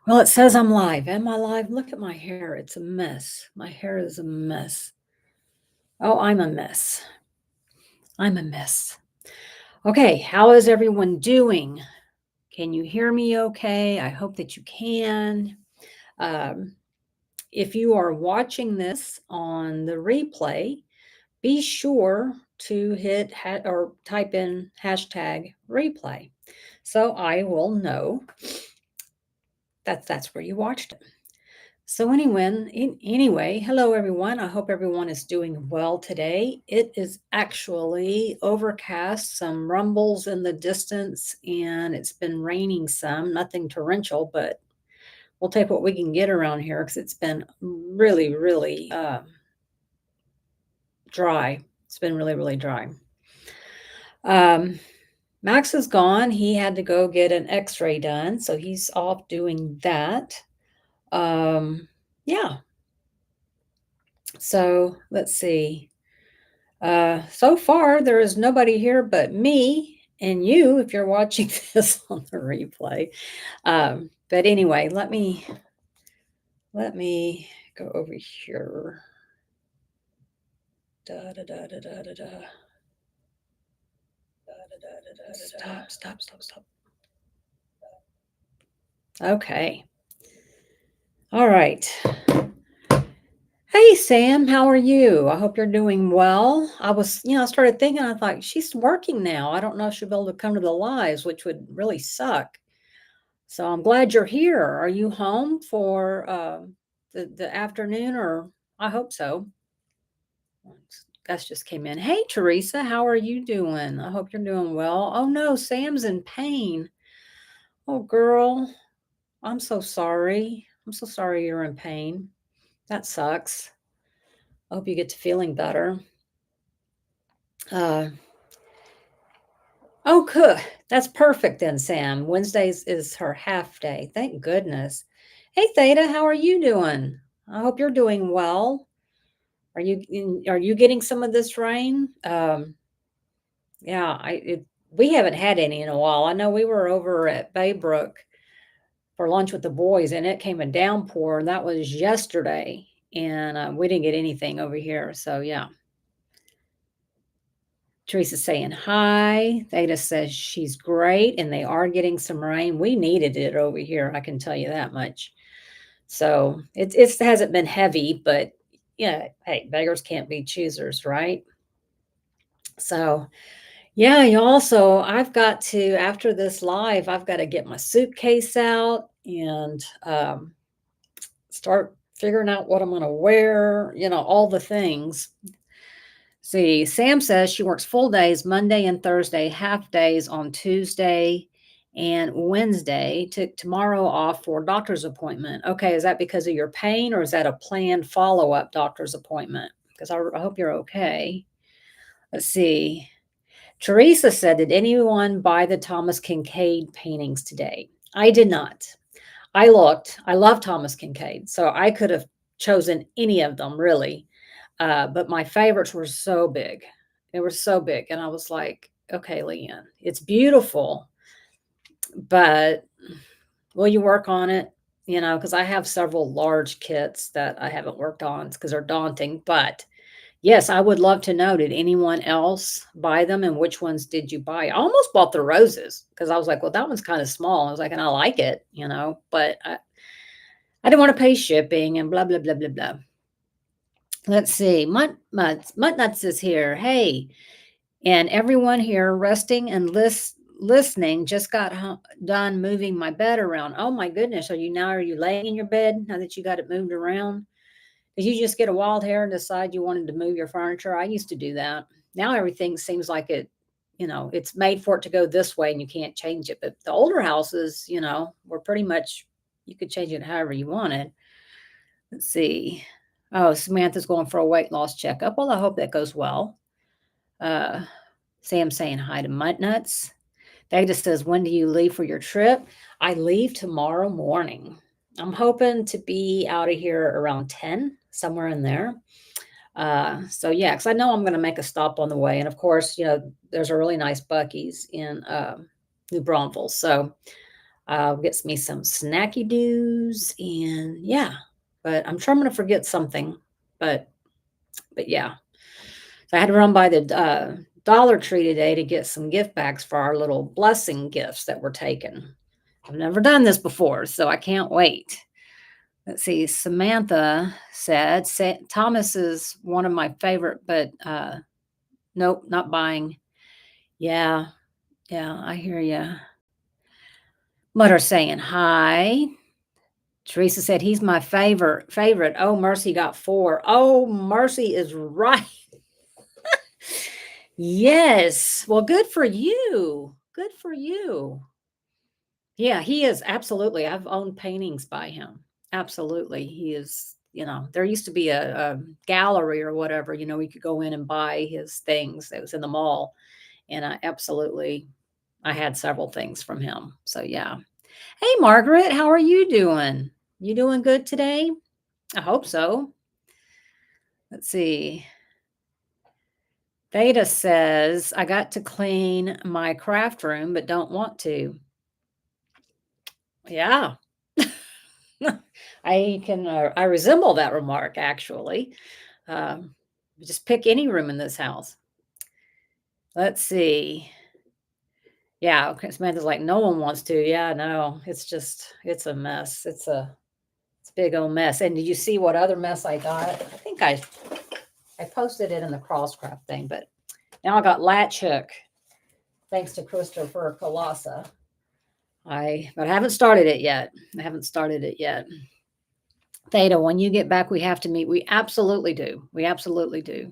Well, it says I'm live. Am I live? Look at my hair. It's a mess. My hair is a mess. Oh, I'm a mess. I'm a mess. Okay, how is everyone doing? Can you hear me okay? I hope that you can. Um, if you are watching this on the replay, be sure to hit or type in hashtag replay so I will know that that's where you watched it. So anyway, hello everyone. I hope everyone is doing well today. It is actually overcast, some rumbles in the distance, and it's been raining some. Nothing torrential, but we'll take what we can get around here because it's been really, really dry. It's been really, really dry. Um, Max is gone. He had to go get an X-ray done, so he's off doing that. Yeah. So let's see. So far, there is nobody here but me and you if you're watching this on the replay. But anyway, let me go over here. Da da da da da da da. Stop. Okay. All right. Hey Sam, how are you? I hope you're doing well. I started thinking, I thought she's working now. I don't know if she'll be able to come to the lives, which would really suck. So I'm glad you're here. Are you home for the afternoon, or I hope so. Gus just came in. Hey Teresa, how are you doing? I hope you're doing well. Oh no, Sam's in pain. Oh girl, I'm so sorry. I'm so sorry you're in pain. That sucks. I hope you get to feeling better. Uh, oh, good. That's perfect then, Sam. Wednesdays is her half day. Thank goodness. Hey, Theta, how are you doing? I hope you're doing well. Are you getting some of this rain? Yeah, we haven't had any in a while. I know we were over at Baybrook for lunch with the boys, and it came a downpour, and that was yesterday, and we didn't get anything over here. So yeah, Teresa's saying hi. Theta says she's great, and they are getting some rain. We needed it over here, I can tell you that much. So it hasn't been heavy, but yeah, hey, beggars can't be choosers, right? So yeah, y'all. So I've got to, after this live, I've got to get my suitcase out and start figuring out what I'm going to wear, all the things. See, Sam says she works full days Monday and Thursday, half days on Tuesday and Wednesday. Took tomorrow off for a doctor's appointment. Okay, is that because of your pain or is that a planned follow up doctor's appointment? Because I hope you're okay. Let's see. Teresa said, did anyone buy the Thomas Kincaid paintings today? I did not. I looked. I love Thomas Kincaid, so I could have chosen any of them really. But my favorites were so big. They were so big. And I was like, okay, Leanne, it's beautiful, but will you work on it? Because I have several large kits that I haven't worked on because they're daunting. But yes, I would love to know, did anyone else buy them and which ones did you buy? I almost bought the roses because I was like, well, that one's kind of small. I was like, and I like it, but I didn't want to pay shipping and blah, blah, blah, blah, blah. Let's see. Mutt Nuts is here. Hey, and everyone here resting and listening. Just got done moving my bed around. Oh my goodness. Are you laying in your bed now that you got it moved around? Did you just get a wild hair and decide you wanted to move your furniture? I used to do that. Now everything seems like it's made for it to go this way and you can't change it. But the older houses, were pretty much, you could change it however you wanted. Let's see. Oh, Samantha's going for a weight loss checkup. Well, I hope that goes well. Uh, Sam saying hi to Mutt Nuts. Data says, when do you leave for your trip? I leave tomorrow morning. I'm hoping to be out of here around 10, somewhere in there. So yeah, because I know I'm going to make a stop on the way. And of course, there's a really nice Buc-ee's in New Braunfels. So Gets me some snacky doos and yeah, but I'm sure I'm gonna forget something. But yeah. So I had to run by the Dollar Tree today to get some gift bags for our little blessing gifts that we're taking. I've never done this before, so I can't wait. Let's see. Samantha said, Thomas is one of my favorite, but nope, not buying. Yeah, yeah, I hear you. Mutter saying hi. Teresa said he's my favorite. Oh, Mercy got 4. Oh, Mercy is right. Yes. Well, good for you. Good for you. Yeah, he is absolutely. I've owned paintings by him. Absolutely. He is, there used to be a gallery or whatever, we could go in and buy his things. It was in the mall. And I had several things from him. So yeah. Hey, Margaret, how are you doing? You doing good today? I hope so. Let's see. Theta says, I got to clean my craft room, but don't want to. Yeah. I resemble that remark actually. Um, just pick any room in this house. Let's see. Yeah, okay, Samantha's like, no one wants to. Yeah, no, it's a mess. It's a big old mess. And did you see what other mess I got? I think I posted it in the crosscraft thing, but now I got latch hook, thanks to Christopher Colassa. But I haven't started it yet. I haven't started it yet. Theta, when you get back, we have to meet. We absolutely do. We absolutely do.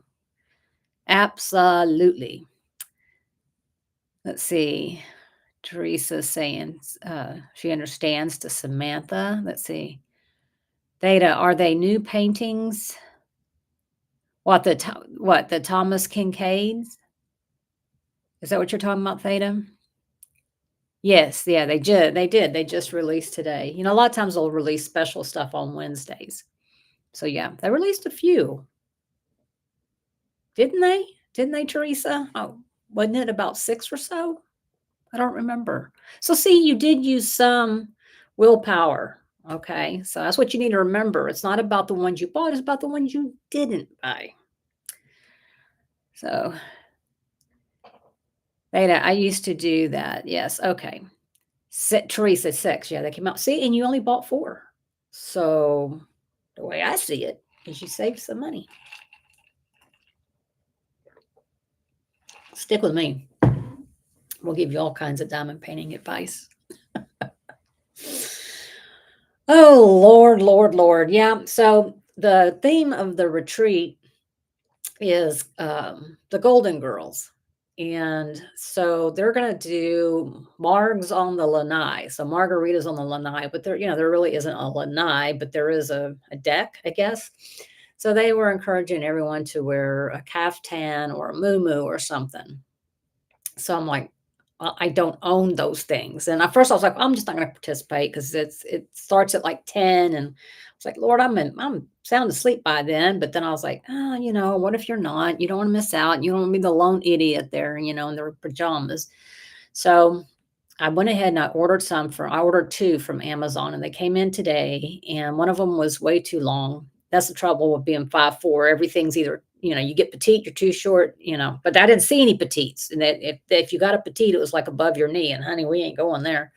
Absolutely. Let's see. Teresa saying she understands to Samantha. Let's see. Theta, are they new paintings? What the Thomas Kincaids? Is that what you're talking about, Theta? Yes, yeah, they did. They just released today. A lot of times they'll release special stuff on Wednesdays. So yeah, they released a few. Didn't they? Didn't they, Teresa? Oh, wasn't it about 6 or so? I don't remember. So see, you did use some willpower. Okay. So that's what you need to remember. It's not about the ones you bought, it's about the ones you didn't buy. So Beta, I used to do that. Yes. Okay. Teresa, 6. Yeah, they came out. See, and you only bought 4. So the way I see it is you saved some money. Stick with me. We'll give you all kinds of diamond painting advice. Oh, Lord, Lord, Lord. Yeah. So the theme of the retreat is the Golden Girls. And so they're going to do Margs on the lanai. So margaritas on the lanai, but there really isn't a lanai, but there is a deck, I guess. So they were encouraging everyone to wear a caftan or a muumuu or something. So I'm like, I don't own those things. And at first I was like, I'm just not going to participate because it starts at like 10. And I was like, Lord, I'm sound asleep by then. But then I was like, what if you're not? You don't want to miss out. You don't want to be the lone idiot there, in their pajamas. So I went ahead and I ordered 2 from Amazon and they came in today. And one of them was way too long. That's the trouble with being 5'4". Everything's either, you get petite, you're too short, but I didn't see any petites. And that if you got a petite, it was like above your knee. And honey, we ain't going there.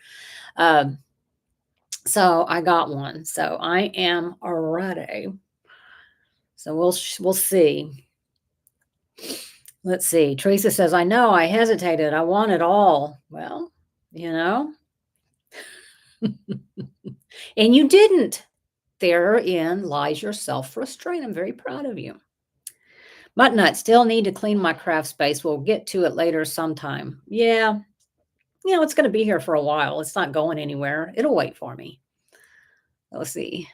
So I got one. So I am ready. So we'll see. Let's see. Teresa says, I know I hesitated. I want it all. Well, and you didn't. Therein lies your self-restraint. I'm very proud of you. Muttnut, still need to clean my craft space. We'll get to it later sometime. Yeah. It's going to be here for a while. It's not going anywhere. It'll wait for me. Let's see.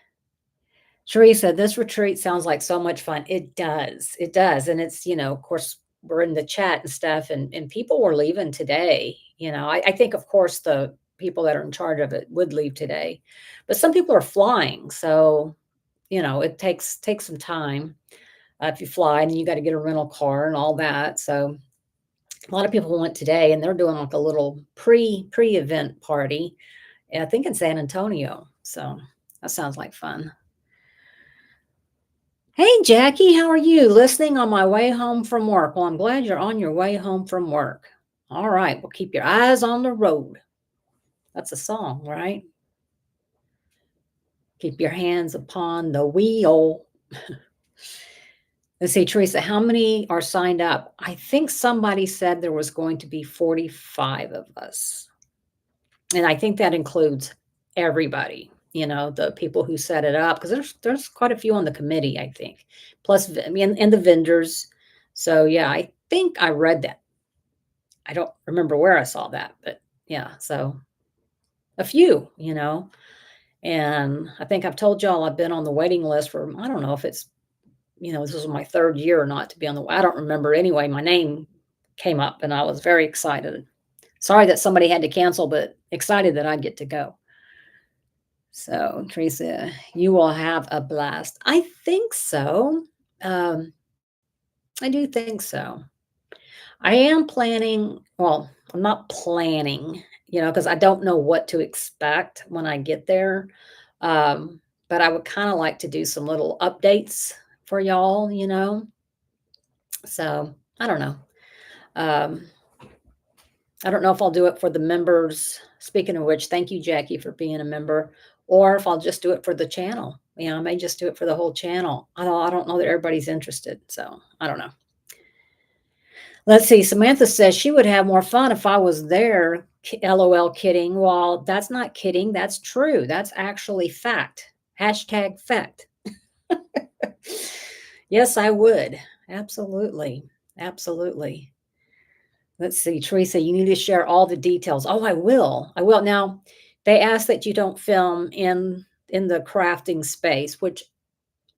Teresa, this retreat sounds like so much fun. It does. It does. And it's, of course, we're in the chat and stuff, and people were leaving today. I think, of course, the people that are in charge of it would leave today, but some people are flying. So, it takes some time if you fly, and you got to get a rental car and all that. So a lot of people went today, and they're doing like a little pre-event party, I think in San Antonio. So that sounds like fun. Hey, Jackie, how are you? Listening on my way home from work. Well, I'm glad you're on your way home from work. All right. Well, keep your eyes on the road. That's a song, right? Keep your hands upon the wheel. Let's see, Teresa, how many are signed up? I think somebody said there was going to be 45 of us. And I think that includes everybody, the people who set it up, because there's quite a few on the committee, I think, plus I mean, and the vendors. So yeah, I think I read that. I don't remember where I saw that, but yeah, so a few, and I think I've told y'all I've been on the waiting list for, I don't know if it's, this was my third year or not to be on I don't remember. Anyway, my name came up and I was very excited. Sorry that somebody had to cancel, but excited that I'd get to go. So, Teresa, you will have a blast. I think so. I do think so. I am planning, well, I'm not planning, because I don't know what to expect when I get there. But I would kind of like to do some little updates for y'all. So, I don't know. Um, I don't know if I'll do it for the members. Speaking of which, thank you, Jackie, for being a member, or if I'll just do it for the channel. I may just do it for the whole channel. I don't know that everybody's interested, so I don't know. Let's see. Samantha says she would have more fun if I was there. LOL kidding. Well, that's not kidding. That's true. That's actually fact. Hashtag fact. Yes, I would. Absolutely. Absolutely. Let's see, Teresa, you need to share all the details. Oh, I will. I will. Now, they ask that you don't film in the crafting space, which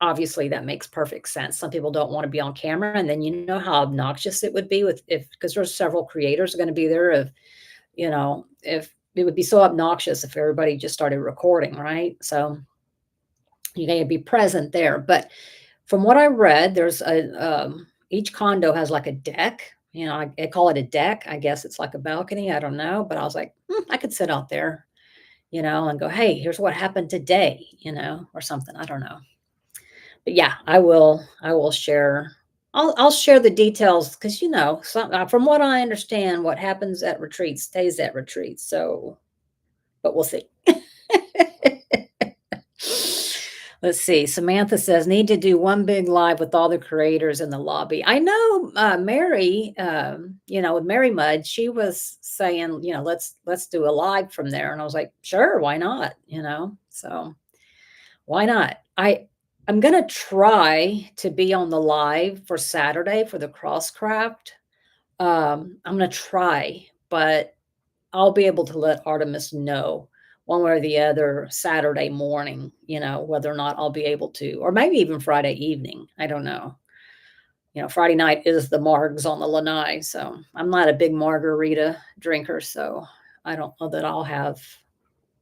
obviously that makes perfect sense. Some people don't want to be on camera, and then you know how obnoxious it would be because there's several creators are going to be there. If it would be so obnoxious if everybody just started recording, right? So you got to be present there. But from what I read, there's each condo has like a deck. I call it a deck. I guess it's like a balcony. I don't know, but I was like, I could sit out there, and go, hey, here's what happened today, or something. I don't know. But yeah, I will share. I'll share the details because from what I understand, what happens at retreats stays at retreats. So, but we'll see. Let's see. Samantha says, need to do one big live with all the creators in the lobby. I know Mary, with Mary Mudd, she was saying, let's do a live from there. And I was like, sure, why not? So why not? I'm going to try to be on the live for Saturday for the Crosscraft. I'm going to try, but I'll be able to let Artemis know one way or the other Saturday morning, whether or not I'll be able to, or maybe even Friday evening. I don't know. Friday night is the Margs on the Lanai. So I'm not a big margarita drinker. So I don't know that I'll have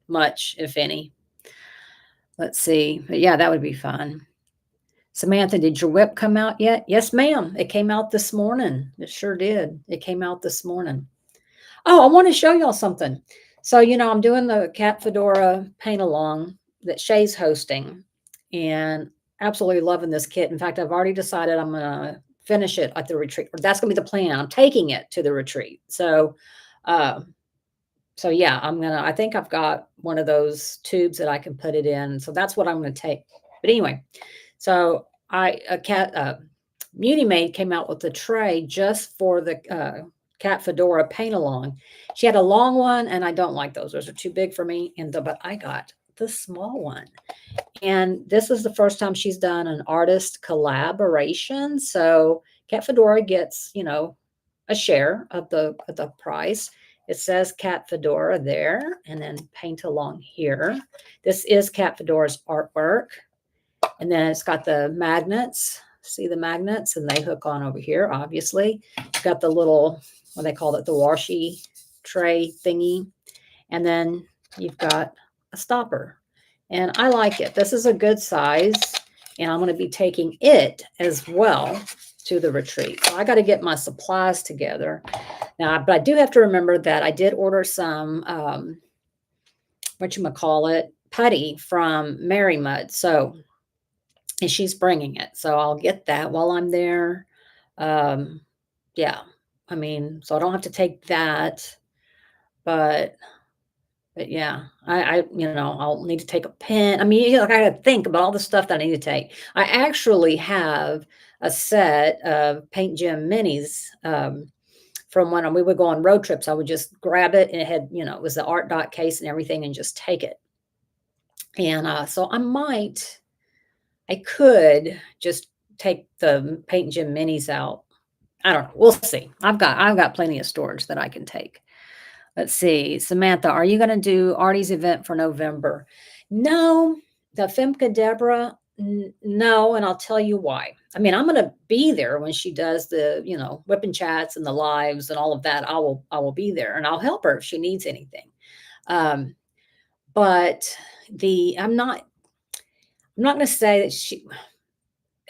much, if any. Let's see. But yeah, that would be fun. Samantha, did your whip come out yet? Yes, ma'am. It came out this morning. It sure did. It came out this morning. Oh, I want to show y'all something. So, I'm doing the Cat Fedora paint along that Shay's hosting and absolutely loving this kit. In fact, I've already decided I'm going to finish it at the retreat. Or that's going to be the plan. I'm taking it to the retreat. So yeah, I think I've got one of those tubes that I can put it in. So that's what I'm going to take. But anyway, so Muni Maid came out with a tray just for the Cat Fedora paint along. She had a long one, and I don't like those. Those are too big for me. But I got the small one. And this is the first time she's done an artist collaboration. So Cat Fedora gets, a share of the price. It says Cat Fedora there, and then paint along here. This is Cat Fedora's artwork. And then it's got the magnets. See the magnets? And they hook on over here, obviously. It's got the little, what they call it, the washi tray thingy. And then you've got a stopper. And I like it. This is a good size. And I'm going to be taking it as well to the retreat. So I got to get my supplies together. Now, but I do have to remember that I did order some whatchamacallit, putty from Mary Mud. So, and she's bringing it. So I'll get that while I'm there. Um, yeah. I mean, so I don't have to take that, but yeah, I'll need to take a pen. I mean, like I gotta think about all the stuff that I need to take. I actually have a set of Paint Gym minis from when we would go on road trips. I would just grab it and it had, it was the art dot case and everything and just take it. And so I could just take the Paint Gym minis out. I don't know. We'll see. I've got plenty of storage that I can take. Let's see. Samantha, are you going to do Artie's event for November? No, the Femke Deborah, no, and I'll tell you why. I mean, I'm going to be there when she does the, whipping chats and the lives and all of that. I will be there and I'll help her if she needs anything. But I'm not going to say that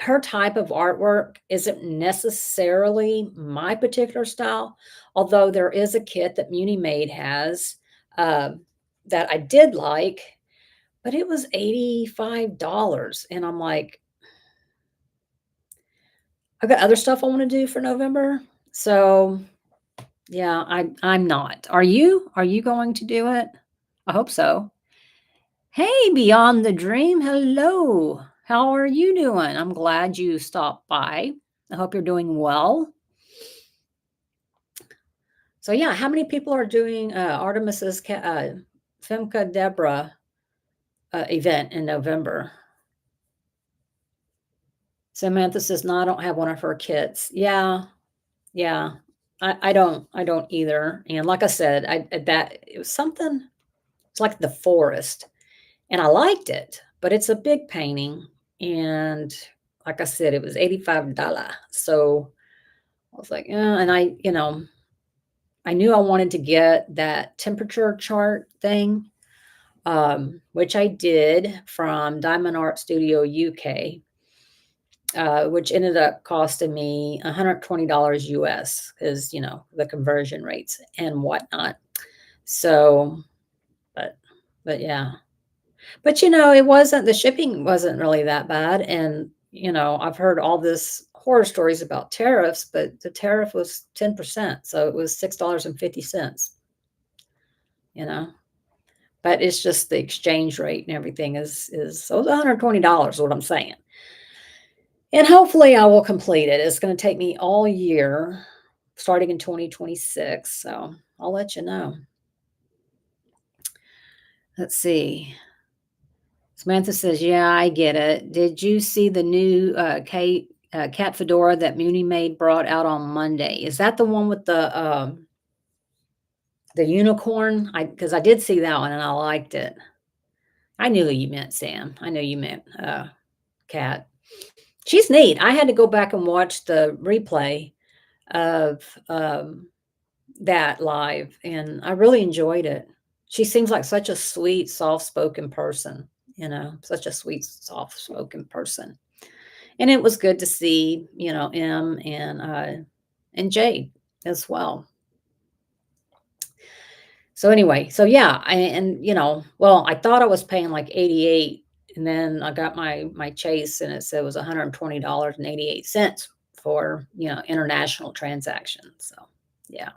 her type of artwork isn't necessarily my particular style, although there is a kit that Muni Made has uh, that I did like, but it was $85. And I'm like, I've got other stuff I want to do for November. So yeah, I'm not. Are you? Are you going to do it? I hope so. Hey, Beyond the Dream. Hello. How are you doing? I'm glad you stopped by. I hope you're doing well. So yeah, how many people are doing Artemis's Femke Deborah event in November? Samantha says, "No, I don't have one of her kits." Yeah, yeah, I don't either. And like I said, that it was something. It's like the forest, and I liked it, but it's a big painting, and like I said, it was $85. So I was like, and I knew I wanted to get that temperature chart thing, which I did from Diamond Art Studio UK, which ended up costing me $120 US because, the conversion rates and whatnot. So, but, but yeah, but the shipping wasn't really that bad. And, I've heard all this horror stories about tariffs, but the tariff was 10%. So it was $6.50, you know. But it's just the exchange rate and everything is so it's $120 is what I'm saying. And hopefully I will complete it. It's going to take me all year starting in 2026. So I'll let you know. Let's see. Samantha says, "Yeah, I get it. Did you see the new cat fedora that Muni Made brought out on Monday? Is that the one with the unicorn? Because I did see that one and I liked it. I knew who you meant, Sam. I knew you meant Cat. She's neat. I had to go back and watch the replay of that live, and I really enjoyed it. She seems like such a sweet, soft-spoken person, such a sweet, soft-spoken person. And it was good to see, M and Jade as well. So anyway, so yeah, well, I thought I was paying like 88, and then I got my chase and it said it was $120.88 for, international transactions. So yeah.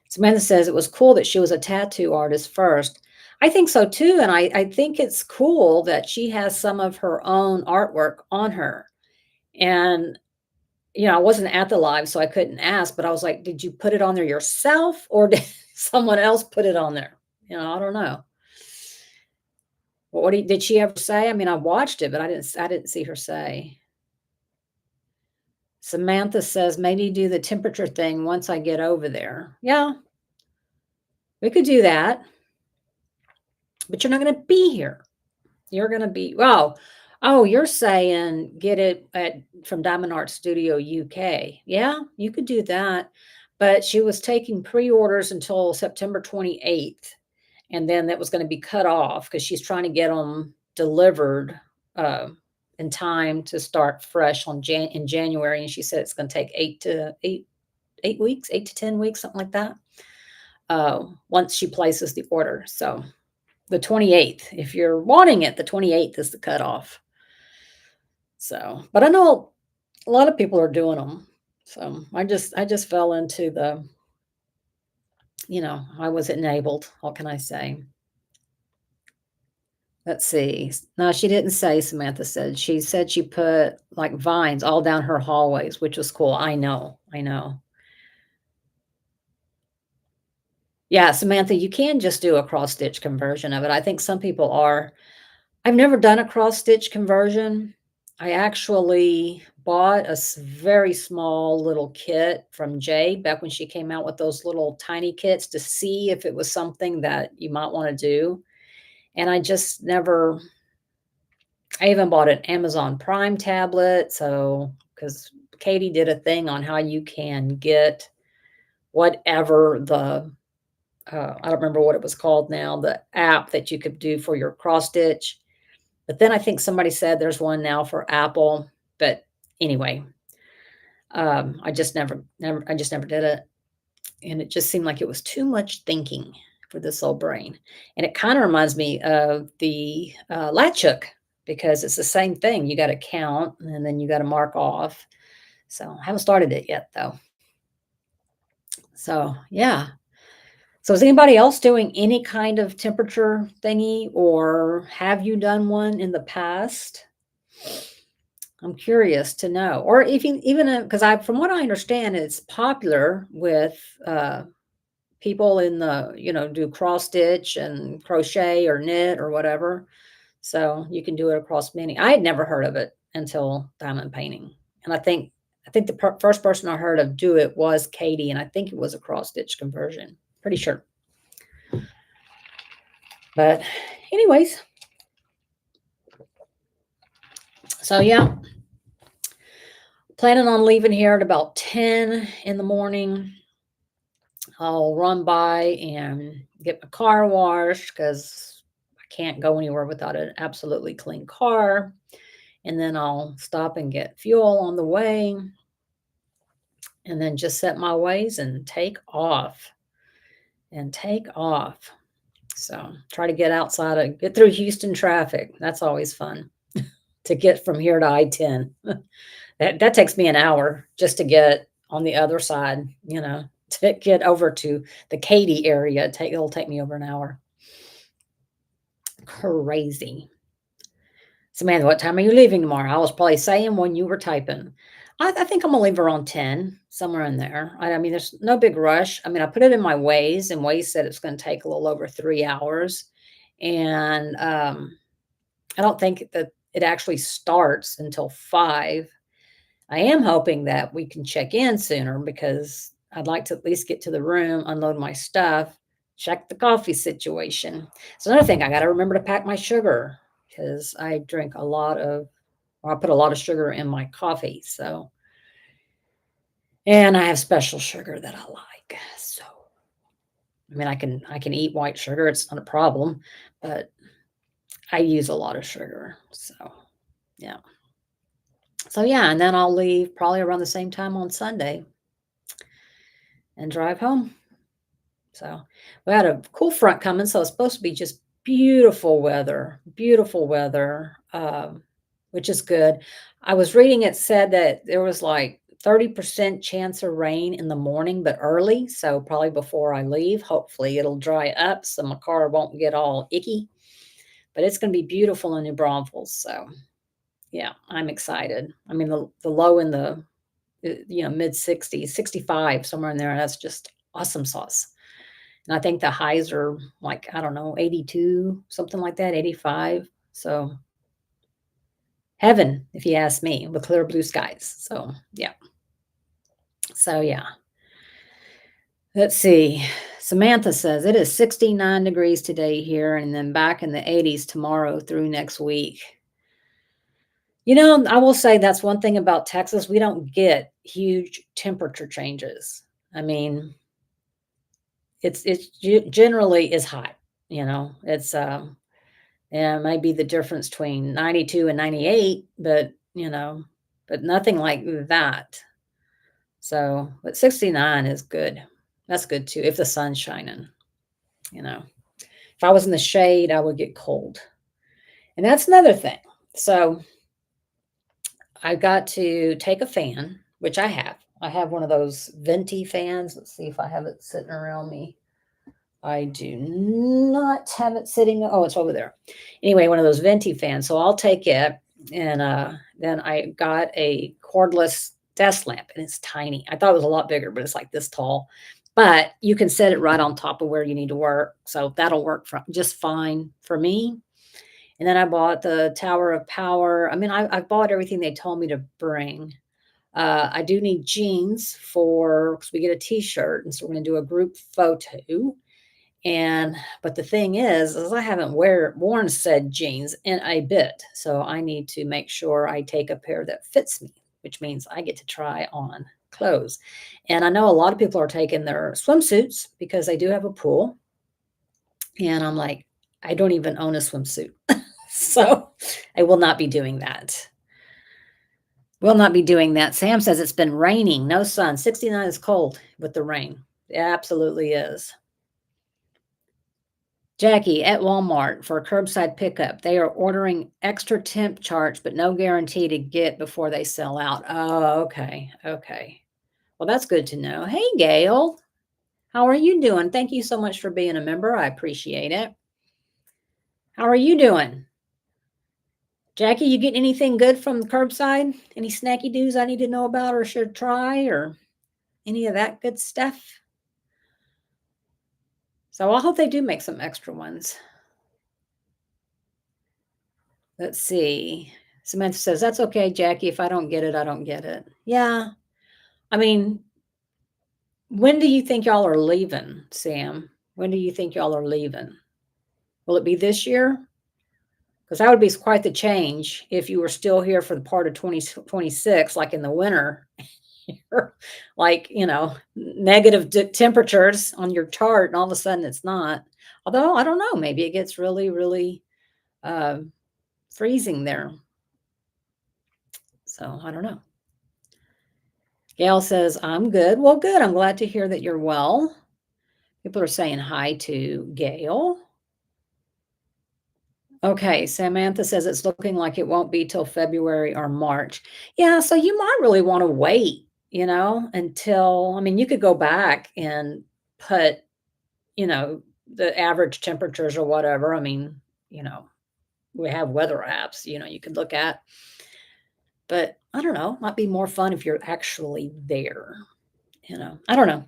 Samantha says it was cool that she was a tattoo artist first. I think so too. And I think it's cool that she has some of her own artwork on her. And I wasn't at the live, so I couldn't ask, but I was like, did you put it on there yourself or did someone else put it on there? I don't know. Did she ever say? I mean, I watched it, but I didn't see her say. Samantha says, maybe do the temperature thing once I get over there. Yeah, we could do that, but you're not going to be here. You're going to be, well, oh, you're saying get it from Diamond Art Studio UK. Yeah, you could do that. But she was taking pre-orders until September 28th. And then that was going to be cut off because she's trying to get them delivered in time to start fresh in January. And she said it's going to take 8 to 10 weeks, something like that. once she places the order. So the 28th, if you're wanting it, the 28th is the cutoff. So, but I know a lot of people are doing them. So I just fell into I was enabled. What can I say? Let's see. No, she didn't say, Samantha said. She said she put like vines all down her hallways, which was cool. I know. I know. Yeah, Samantha, you can just do a cross stitch conversion of it. I think some people are. I've never done a cross stitch conversion. I actually bought very small little kit from Jay back when she came out with those little tiny kits to see if it was something that you might want to do. And I just never, I even bought an Amazon Prime tablet. So, because Katie did a thing on how you can get whatever I don't remember what it was called now, the app that you could do for your cross stitch. But then I think somebody said there's one now for Apple. But anyway, I just never did it. And it just seemed like it was too much thinking for this old brain. And it kind of reminds me of the latch hook because it's the same thing. You got to count and then you got to mark off. So I haven't started it yet though. So yeah. So is anybody else doing any kind of temperature thingy or have you done one in the past? I'm curious to know. Or if you even because from what I understand, it's popular with people in do cross stitch and crochet or knit or whatever. So you can do it across many. I had never heard of it until diamond painting. And I think the first person I heard of do it was Katie, and I think it was a cross stitch conversion. Pretty sure. But anyways, so yeah, planning on leaving here at about 10 in the morning. I'll run by and get my car washed because I can't go anywhere without an absolutely clean car. And then I'll stop and get fuel on the way and then just set my ways and take off and take off. So try to get outside and get through Houston traffic. That's always fun to get from here to I-10. That takes me an hour just to get on the other side, to get over to the Katy area. It'll take me over an hour. Crazy. Samantha, what time are you leaving tomorrow? I was probably saying when you were typing. I think I'm gonna leave around 10, somewhere in there. I mean, there's no big rush. I mean, I put it in my Waze, and Waze said it's gonna take a little over 3 hours. And I don't think that it actually starts until 5. I am hoping that we can check in sooner because I'd like to at least get to the room, unload my stuff, check the coffee situation. So another thing, I got to remember to pack my sugar because I drink I put a lot of sugar in my coffee. So, and I have special sugar that I like. So, I mean, I can eat white sugar. It's not a problem, but I use a lot of sugar. So, yeah. So yeah, and then I'll leave probably around the same time on Sunday and drive home. So we had a cool front coming, so it's supposed to be just beautiful weather, which is good. I was reading it said that there was like 30% chance of rain in the morning, but early. So probably before I leave, hopefully it'll dry up so my car won't get all icky. But it's going to be beautiful in New Braunfels. So yeah, I'm excited. I mean, the low in the mid 60s, 65, somewhere in there. That's just awesome sauce. And I think the highs are like, I don't know, 82, something like that, 85. So heaven, if you ask me, with clear blue skies. So yeah. So yeah. Let's see. Samantha says it is 69 degrees today here and then back in the 80s tomorrow through next week. I will say that's one thing about Texas. We don't get huge temperature changes. I mean, generally is hot. It's and it might be the difference between 92 and 98, but nothing like that. So, but 69 is good. That's good too, if the sun's shining, you know. If I was in the shade, I would get cold. And that's another thing. So I got to take a fan, which I have. I have one of those venti fans. Let's see if I have it sitting around me. I do not have it sitting. Oh, it's over there. Anyway, one of those venti fans. So I'll take it, and then I got a cordless desk lamp, and it's tiny. I thought it was a lot bigger, but it's like this tall. But you can set it right on top of where you need to work, so that'll work just fine for me. And then I bought the Tower of Power. I mean, I bought everything they told me to bring. I do need jeans for because we get a T-shirt, and so we're going to do a group photo. And but the thing is I haven't worn said jeans in a bit, so I need to make sure I take a pair that fits me, which means I get to try on clothes. And I know a lot of people are taking their swimsuits because they do have a pool, and I'm like, I don't even own a swimsuit, so I will not be doing that. Will not be doing that. Sam says it's been raining, no sun. 69 is cold with the rain. It absolutely is. Jackie, at Walmart for curbside pickup, they are ordering extra temp charge, but no guarantee to get before they sell out. Oh, okay. Okay. Well, that's good to know. Hey, Gail, how are you doing? Thank you so much for being a member. I appreciate it. How are you doing? Jackie, you get anything good from the curbside? Any snacky doos I need to know about or should try or any of that good stuff? So I hope they do make some extra ones. Let's see. Samantha says, that's okay, Jackie. If I don't get it, I don't get it. Yeah. I mean, when do you think y'all are leaving, Sam? When do you think y'all are leaving? Will it be this year? Because that would be quite the change if you were still here for the part of 2026, like in the winter, like, negative temperatures on your chart, and all of a sudden it's not. Although, I don't know, maybe it gets really, really uh, freezing there. So I don't know. Gail says, I'm good. Well, good. I'm glad to hear that you're well. People are saying hi to Gail. Okay, Samantha says it's looking like it won't be till February or March. Yeah, so you might really want to wait, until, I mean, you could go back and put, the average temperatures or whatever. I mean, we have weather apps, you could look at. But I don't know, might be more fun if you're actually there, I don't know.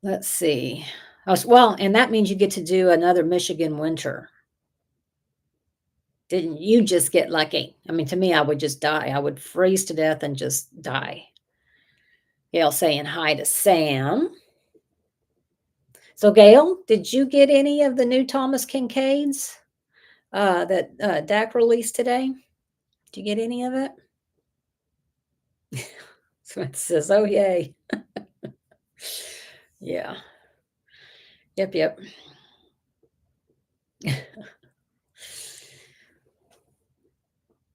Let's see. Well, and that means you get to do another Michigan winter. Didn't you just get lucky? I mean, to me, I would just die. I would freeze to death and just die. Gail saying hi to Sam. So, Gail, did you get any of the new Thomas Kincaids that Dak released today? Did you get any of it? So it says, oh, yay. Yeah. Yep.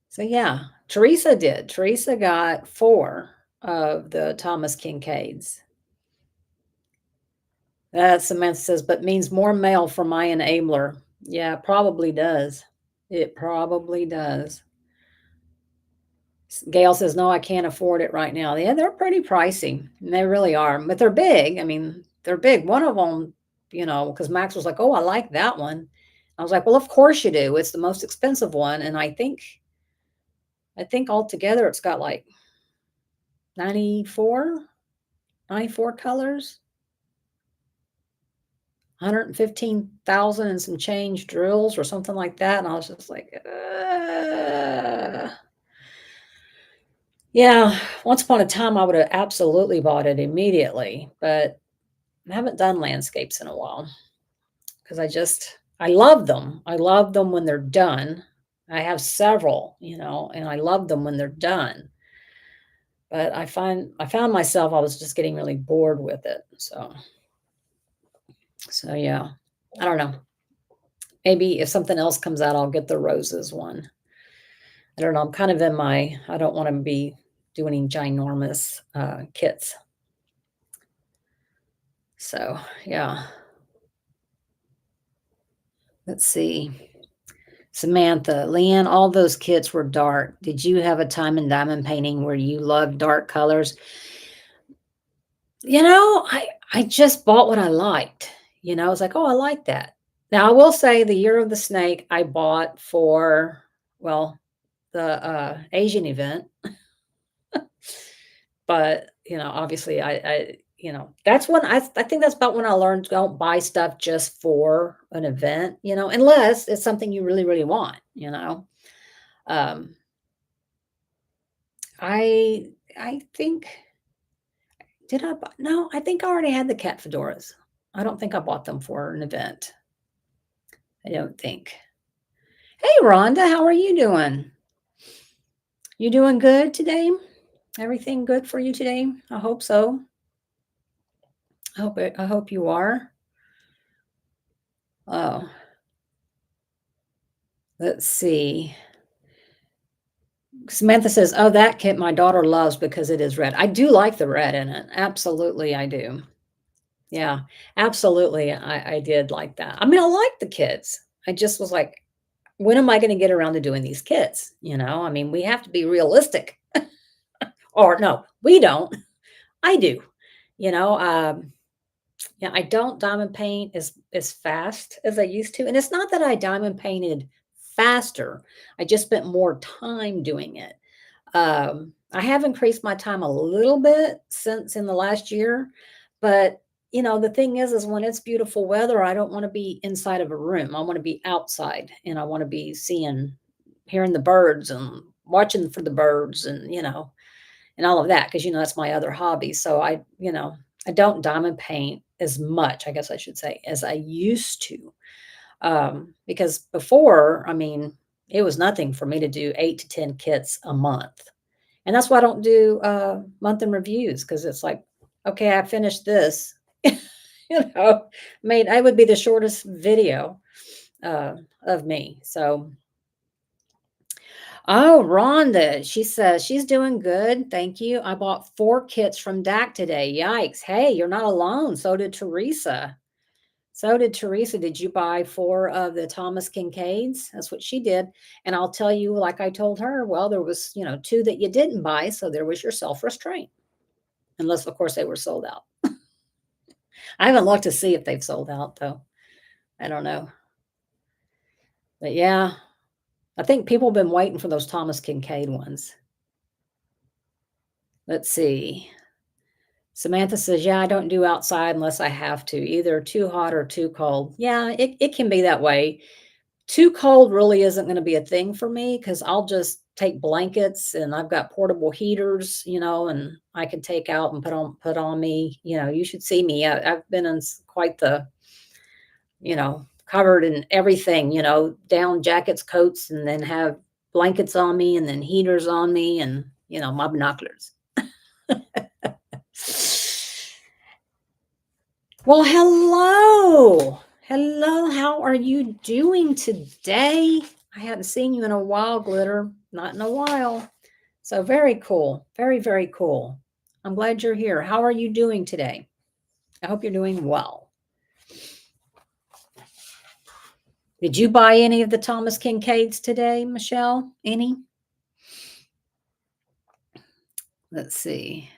So, yeah, Teresa did. Teresa got 4 of the Thomas Kincaids. Samantha says, but means more mail for my enabler. Yeah, probably does. It probably does. Gail says, no, I can't afford it right now. Yeah, they're pretty pricey. And they really are, but they're big. I mean, they're big. One of them, because Max was like, oh, I like that one. I was like, well, of course you do. It's the most expensive one. And I think altogether it's got like 94 colors. 115,000 and some change drills or something like that. And I was just like, yeah, once upon a time I would have absolutely bought it immediately, but I haven't done landscapes in a while because I love them. I love them when they're done. I have several, and I love them when they're done. But I found myself, I was just getting really bored with it. So yeah, I don't know. Maybe if something else comes out, I'll get the roses one. I don't know. I'm kind of I don't want to be doing ginormous kits. So, yeah. Let's see. Samantha, Leanne, all those kits were dark. Did you have a time in diamond painting where you loved dark colors? I just bought what I liked. I was like, "Oh, I like that." Now, I will say the Year of the Snake I bought for, well, the, Asian event, but, obviously, that's when I think that's about when I learned don't buy stuff just for an event, unless it's something you really, really want. Um, I think did I buy no, I think I already had the cat fedoras. I don't think I bought them for an event. I don't think. Hey, Rhonda, how are you doing? You doing good today? Everything good for you today? I hope so. I hope you are. Oh, let's see. Samantha says, "Oh, that kit my daughter loves because it is red." I do like the red in it. Absolutely, I do. Yeah, absolutely. I did like that. I mean, I like the kids. I just was like, when am I going to get around to doing these kits? I mean, we have to be realistic. Or no, we don't. I do. You know, um, yeah, I don't diamond paint as fast as I used to. And it's not that I diamond painted faster. I just spent more time doing it. I have increased my time a little bit since in the last year, but the thing is when it's beautiful weather, I don't want to be inside of a room. I want to be outside and I want to be hearing the birds and watching for the birds and all of that because that's my other hobby. So I don't diamond paint as much, I guess I should say, as I used to. Because before, I mean, it was nothing for me to do 8 to 10 kits a month. And that's why I don't do month in reviews because it's like, okay, I finished this. Made I would be the shortest video of me. So, oh, Rhonda, she says she's doing good. Thank you. I bought 4 kits from DAC today. Yikes. Hey, you're not alone. So did Teresa. So did Teresa. Did you buy 4 of the Thomas Kincaids? That's what she did. And I'll tell you, like I told her, well, there was, 2 that you didn't buy. So there was your self-restraint. Unless, of course, they were sold out. I haven't looked to see if they've sold out, though. I don't know. But yeah, I think people have been waiting for those Thomas Kincaid ones. Let's see. Samantha says, yeah, I don't do outside unless I have to, either too hot or too cold. Yeah, it can be that way. Too cold really isn't going to be a thing for me because I'll just take blankets and I've got portable heaters, and I can take out and put on me. You should see me. I've been in quite the, covered in everything, down jackets, coats, and then have blankets on me and then heaters on me and, my binoculars. Well, hello. Hello. How are you doing today? I haven't seen you in a while, Glitter. Not in a while. So very cool. Very, very cool. I'm glad you're here. How are you doing today? I hope you're doing well. Did you buy any of the Thomas Kincaids today, Michelle? Any? Let's see.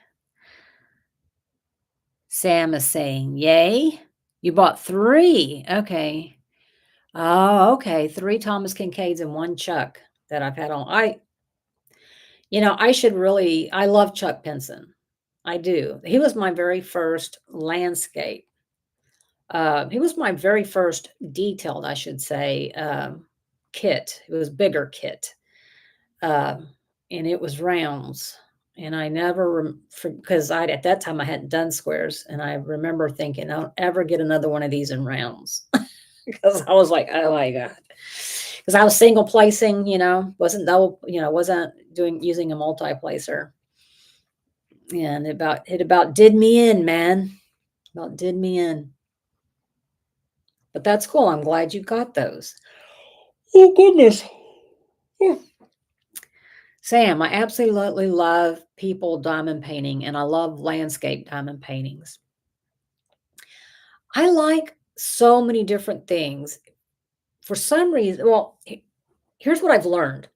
Sam is saying, yay. You bought 3. Okay. Oh, okay. 3 Thomas Kincaids and 1 Chuck that I've had on. I love Chuck Pinson. I do. He was my very first landscape. He was my very first detailed, I should say, kit. It was bigger kit. Um, and it was rounds. And I never, because at that time I hadn't done squares. And I remember thinking, I don't ever get another one of these in rounds. Because I was like, oh my God. Because I was single placing, wasn't using a multi-placer. And it about did me in, man. About did me in. But that's cool. I'm glad you got those. Oh goodness. Yeah. Sam, I absolutely love people diamond painting and I love landscape diamond paintings. I like so many different things. For some reason, well, here's what I've learned.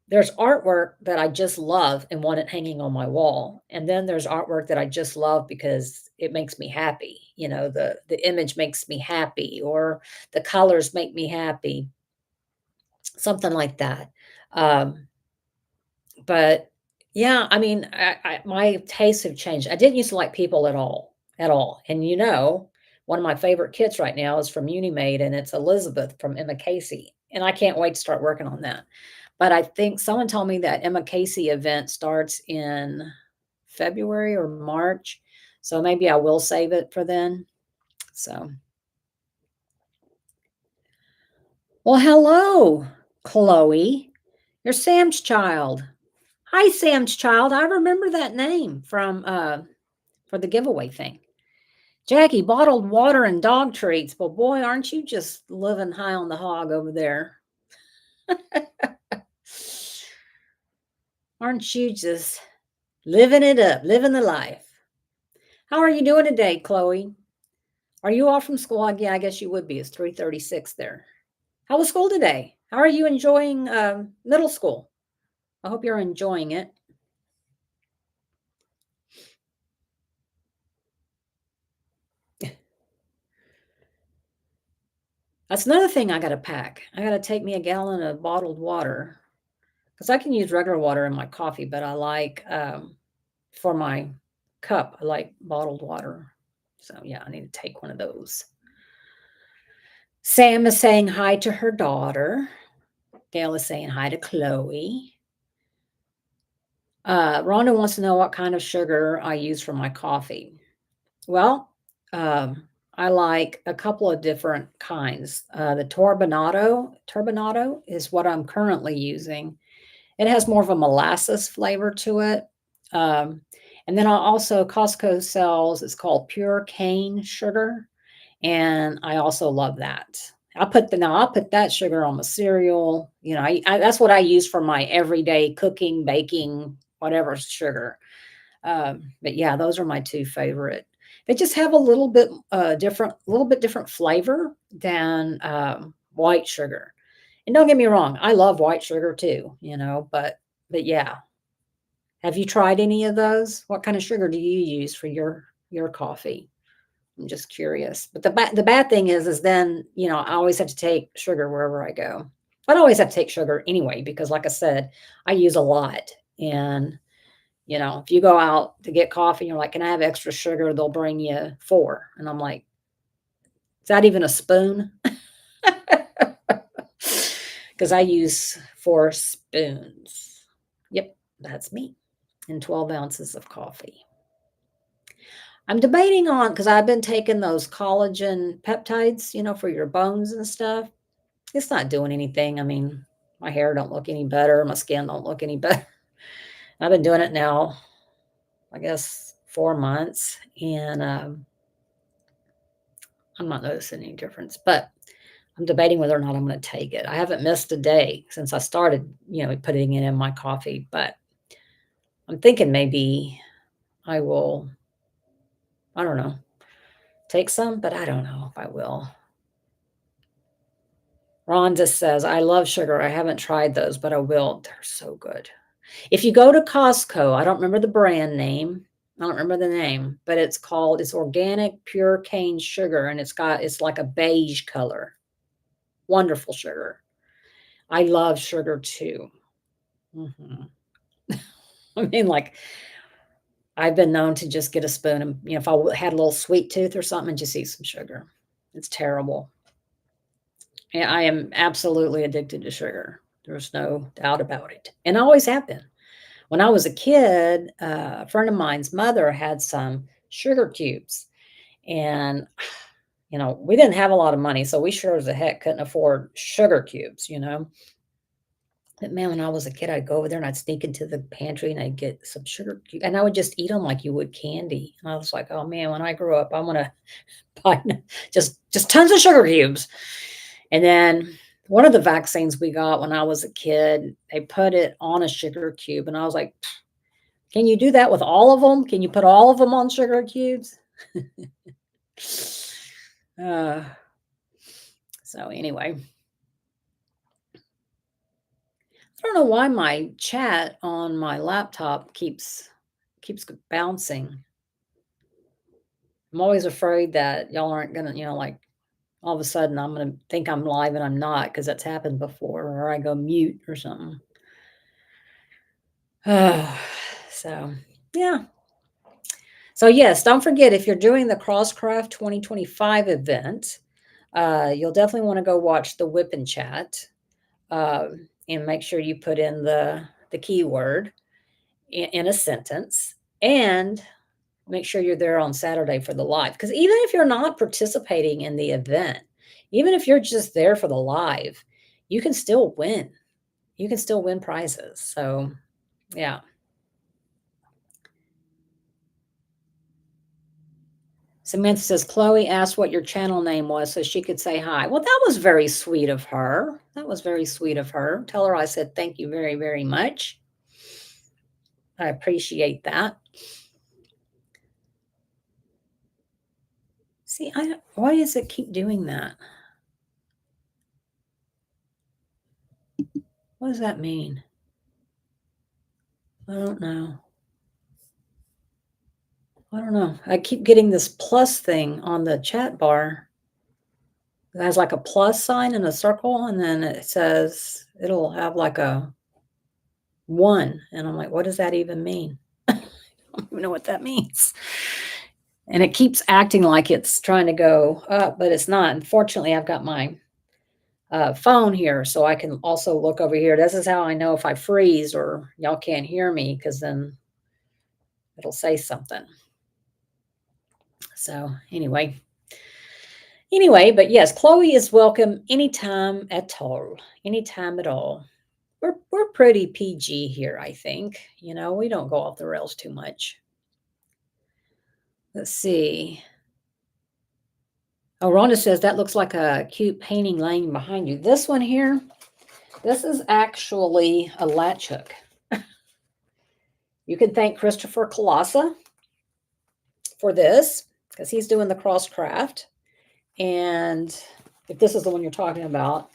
There's artwork that I just love and want it hanging on my wall, and then there's artwork that I just love because it makes me happy. The image makes me happy, or the colors make me happy, something like that. Um, but yeah, I mean, my tastes have changed. I didn't used to like people at all. And one of my favorite kits right now is from Unimade, and it's Elizabeth from Emma Casey, and I can't wait to start working on that. But I think someone told me that Emma Casey event starts in February or March, so maybe I will save it for then. So, well, hello, Chloe. You're Sam's child. Hi, Sam's child. I remember that name from for the giveaway thing. Jackie, bottled water and dog treats. But boy, aren't you just living high on the hog over there? Aren't you just living it up, living the life? How are you doing today, Chloe? Are you off from school? Yeah, I guess you would be. It's 3:36 there. How was school today? How are you enjoying middle school? I hope you're enjoying it. That's another thing I got to pack. I got to take me a gallon of bottled water because I can use regular water in my coffee, but I like for my cup, I like bottled water. So yeah, I need to take one of those. Sam is saying hi to her daughter. Gail is saying hi to Chloe. Rhonda wants to know what kind of sugar I use for my coffee. Well, I like a couple of different kinds. The turbinado is what I'm currently using. It has more of a molasses flavor to it. Um, and then I also Costco sells, it's called pure cane sugar, and I also love that. I'll put that sugar on my cereal. That's what I use for my everyday cooking, baking, whatever sugar. But yeah, those are my two favorite. They just have a little bit different flavor than white sugar. And don't get me wrong, I love white sugar too, but yeah. Have you tried any of those? What kind of sugar do you use for your coffee? I'm just curious. But the bad thing is then, I always have to take sugar wherever I go. I'd always have to take sugar anyway, because like I said, I use a lot. And, if you go out to get coffee, you're like, can I have extra sugar? They'll bring you four. And I'm like, is that even a spoon? Because I use 4 spoons. Yep, that's me. And 12 ounces of coffee. I'm debating on because I've been taking those collagen peptides, for your bones and stuff. It's not doing anything. I mean, my hair don't look any better. My skin don't look any better. I've been doing it now, I guess, 4 months, and I'm not noticing any difference. But I'm debating whether or not I'm going to take it. I haven't missed a day since I started, putting it in my coffee. But I'm thinking maybe I will. I don't know. Take some, but I don't know if I will. Ron just says, I love sugar. I haven't tried those, but I will. They're so good. If you go to Costco, I don't remember the brand name. I don't remember the name, but it's organic pure cane sugar, and it's like a beige color. Wonderful sugar. I love sugar too. Mhm. I mean, like, I've been known to just get a spoon and, if I had a little sweet tooth or something, just eat some sugar. It's terrible. And I am absolutely addicted to sugar. There's no doubt about it. And I always have been. When I was a kid, a friend of mine's mother had some sugar cubes. And, we didn't have a lot of money. So we sure as a heck couldn't afford sugar cubes. But man, when I was a kid, I'd go over there and I'd sneak into the pantry and I'd get some sugar cubes. And I would just eat them like you would candy. And I was like, oh man, when I grow up, I want to buy just tons of sugar cubes. And then one of the vaccines we got when I was a kid, they put it on a sugar cube. And I was like, can you do that with all of them? Can you put all of them on sugar cubes? Uh, so anyway, I don't know why my chat on my laptop keeps bouncing. I'm always afraid that y'all aren't gonna, like all of a sudden I'm gonna think I'm live and I'm not because that's happened before, or I go mute or something. So yeah. So yes, don't forget if you're doing the Crosscraft 2025 event, you'll definitely want to go watch the Whip and Chat, and make sure you put in the keyword in a sentence, and make sure you're there on Saturday for the live. Because even if you're not participating in the event, even if you're just there for the live, you can still win. You can still win prizes. So yeah. Samantha says, Chloe asked what your channel name was so she could say hi. Well, that was very sweet of her. That was very sweet of her. Tell her I said thank you very, very much. I appreciate that. See, why does it keep doing that? What does that mean? I don't know. I don't know. I keep getting this plus thing on the chat bar. It has like a plus sign and a circle, and then it says it'll have like a one. And I'm like, what does that even mean? I don't even know what that means. And it keeps acting like it's trying to go up, but it's not. Unfortunately, I've got my phone here, so I can also look over here. This is how I know if I freeze or y'all can't hear me, because then it'll say something. So anyway, but yes, Chloe is welcome anytime at all. Anytime at all. We're pretty PG here, I think. We don't go off the rails too much. Let's see. Oh, Rhonda says that looks like a cute painting laying behind you. This one here, this is actually a latch hook. You can thank Christopher Colassa for this because he's doing the crosscraft. And if this is the one you're talking about,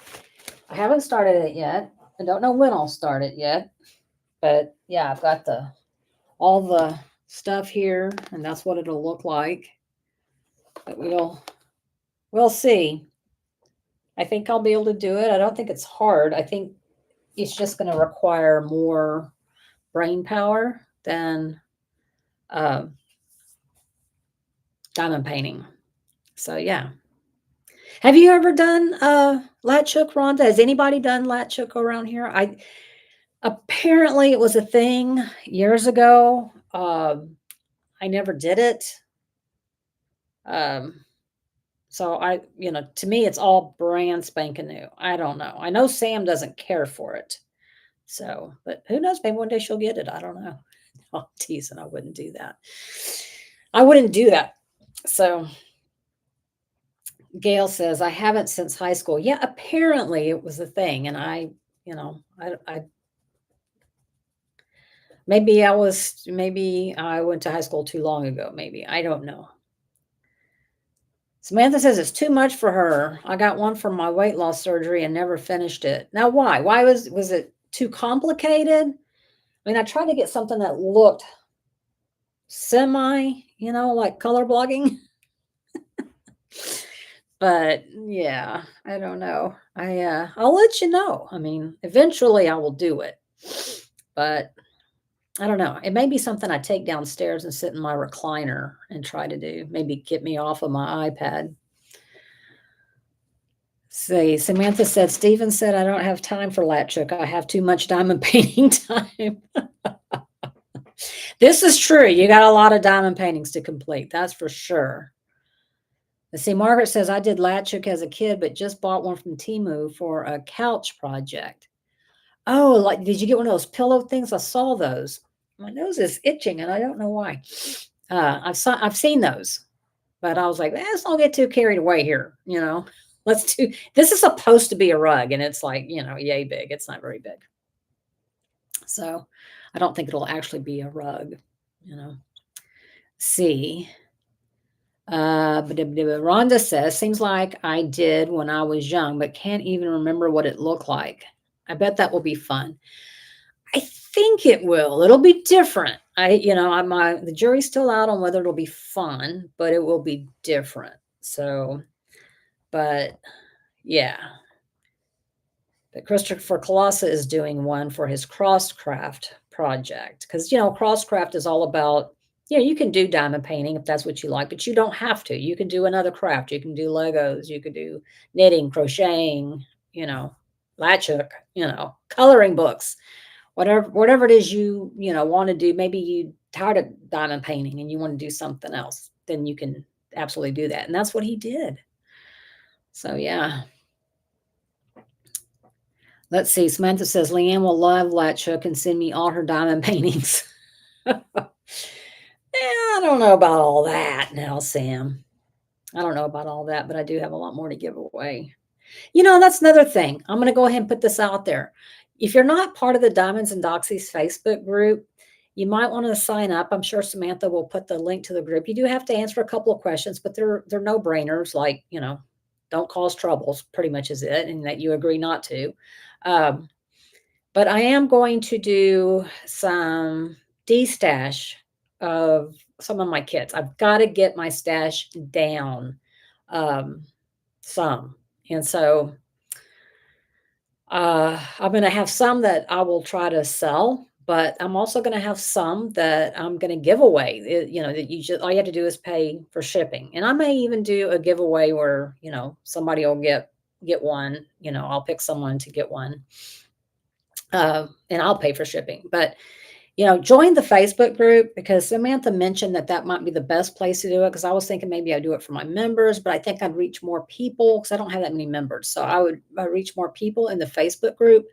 I haven't started it yet. I don't know when I'll start it yet. But yeah, I've got all the stuff here, and that's what it'll look like. But we'll see. I think I'll be able to do it. I don't think it's hard. I think it's just going to require more brain power than diamond painting. So yeah. Have you ever done latch hook, Rhonda? Has anybody done latch hook around here? Apparently it was a thing years ago. I never did it. So to me, it's all brand spanking new. I don't know. I know Sam doesn't care for it. So, but who knows? Maybe one day she'll get it. I don't know. I'm teasing. I wouldn't do that. I wouldn't do that. So Gail says, I haven't since high school. Yeah, apparently it was a thing. And I maybe I went to high school too long ago. Maybe. I don't know. Samantha says it's too much for her. I got one for my weight loss surgery and never finished it. Now, why? Why was it too complicated? I mean, I tried to get something that looked semi, like color blogging. But yeah, I don't know. I'll let you know. I mean, eventually I will do it. But I don't know. It may be something I take downstairs and sit in my recliner and try to do. Maybe get me off of my iPad. See, Samantha said, Steven said, I don't have time for latch hook. I have too much diamond painting time. This is true. You got a lot of diamond paintings to complete. That's for sure. Let's see, Margaret says, I did latch hook as a kid, but just bought one from Temu for a couch project. Oh, like, did you get one of those pillow things? I saw those. My nose is itching, and I don't know why. I've seen those, but I was like, let's not get too carried away here. This is supposed to be a rug, and it's like, yay big. It's not very big. So I don't think it'll actually be a rug, See. Rhonda says, seems like I did when I was young, but can't even remember what it looked like. I bet that will be fun. I think it will. It'll be different. The jury's still out on whether it'll be fun, but it will be different. So, but yeah, but Christopher Colossa is doing one for his Crosscraft project because Crosscraft is all about you can do diamond painting if that's what you like, but you don't have to. You can do another craft. You can do Legos. You could do knitting, crocheting. Latch hook. Coloring books. Whatever it is you want to do. Maybe you tired of diamond painting and you want to do something else. Then you can absolutely do that, and that's what he did. So yeah. Let's see. Samantha says Leanne will love Latchhook and send me all her diamond paintings. Yeah, I don't know about all that now, Sam. I don't know about all that, but I do have a lot more to give away. That's another thing. I'm going to go ahead and put this out there. If you're not part of the Diamonds and Doxies Facebook group, you might want to sign up. I'm sure Samantha will put the link to the group. You do have to answer a couple of questions, but they're no brainers. Like don't cause troubles. Pretty much is it, and that you agree not to. Um, but I am going to do some de-stash of some of my kits. I've got to get my stash down some. And so I'm going to have some that I will try to sell, but I'm also going to have some that I'm going to give away. That all you have to do is pay for shipping. And I may even do a giveaway where, somebody will get one, I'll pick someone to get one. And I'll pay for shipping. But join the Facebook group because Samantha mentioned that might be the best place to do it. Because I was thinking maybe I'd do it for my members, but I think I'd reach more people because I don't have that many members. So I would reach more people in the Facebook group.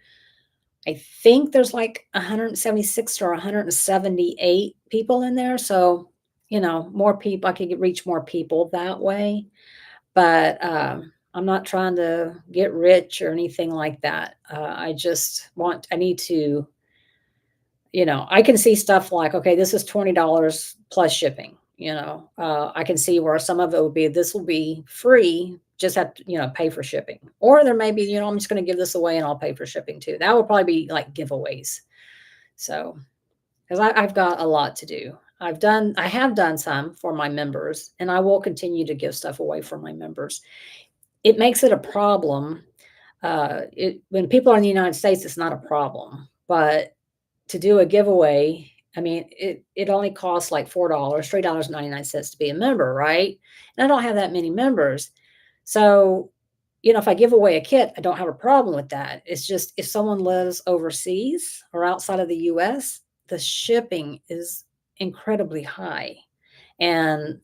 I think there's like 176 or 178 people in there. So, more people, I could reach more people that way. But I'm not trying to get rich or anything like that. I need to, I can see stuff like, okay, this is $20 plus shipping. I can see where some of it would be, this will be free, just have to, pay for shipping. Or there may be, I'm just going to give this away and I'll pay for shipping too. That would probably be like giveaways. So, because I've got a lot to do. I have done some for my members, and I will continue to give stuff away for my members. It makes it a problem. When people are in the United States, it's not a problem, but to do a giveaway, I mean, it only costs like $4, $3.99 to be a member, right? And I don't have that many members. So, if I give away a kit, I don't have a problem with that. It's just if someone lives overseas or outside of the US, the shipping is incredibly high. And